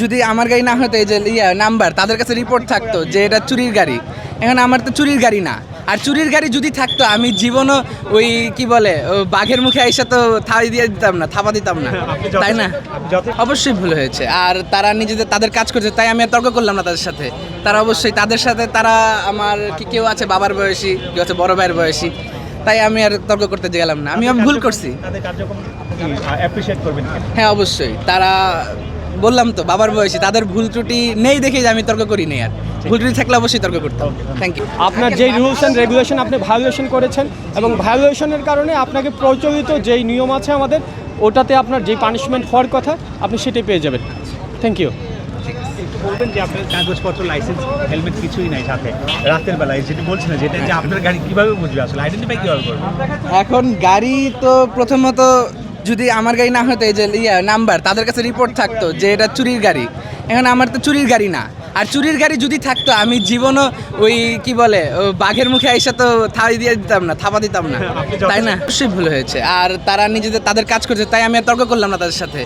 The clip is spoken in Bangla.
যদি আমার গাড়ি না হতো, এই যে নাম্বার তাদের কাছে রিপোর্ট থাকতো যে এটা চুরির গাড়ি। এখন আমার তো চুরির গাড়ি না, আর চুরির গাড়ি যদি থাকতো আমি জীবনও ওই কি বলে বাঘের মুখে আইসা তো থাই দিয়ে দিতাম না, থাপা দিতাম না, তাই না? অবশ্যই ভুল হয়েছে, আর তারা নিজেদের তাদের কাজ করছে, তাই আমি আর তর্ক করলাম না তাদের সাথে। তারা অবশ্যই তাদের সাথে তারা আমার কি কেউ আছে বাবার বয়সী, কেউ আছে বড় ভাইয়ের বয়সী, তাই আমি আর তর্ক করতে গেলাম না। আমি ভুল করছি। হ্যাঁ অবশ্যই, তারা বললাম তো বাবার বয়সী, তাদের ভুল ত্রুটি নেই দেখেই আমি তর্ক করি নাই। আর ভুল ত্রুটি থাকলে অবশ্যই তর্ক করতাম। Thank you. আপনার যেই রুলস অ্যান্ড রেগুলেশন আপনি ভায়োলেশন করেছেন এবং ভায়োলেশনের কারণে আপনাকে প্রচলিত যেই নিয়ম আছে আমাদের, ওটাতে আপনার যেই পানিশমেন্ট হওয়ার কথা আপনি সেটাই পেয়ে যাবেন। Thank you. বলবেন যে আপনার কাগজপত্র, লাইসেন্স, হেলমেট কিছুই নাই সাথে, রাতের বেলায় যেটা বলছিলেন, যেটা যে আপনার গাড়ি কিভাবে বুঝবে, আসলে আইডেন্টিফাই কিভাবে করবে? এখন গাড়ি তো প্রথমত যদি আমার গাড়ি না হতো, এই যে নাম্বার তাদের কাছে রিপোর্ট থাকতো যে এটা চুরির গাড়ি। এখন আমার তো চুরির গাড়ি না, আর চুরির গাড়ি যদি থাকতো আমি জীবনও ওই কি বলে বাঘের মুখে আইসা তো থাই দিয়ে দিতাম না, থাপা দিতাম না, তাই না? অবশ্যই ভুল হয়েছে, আর তারা নিজেদের তাদের কাজ করছে, তাই আমি আর তর্ক করলাম না তাদের সাথে।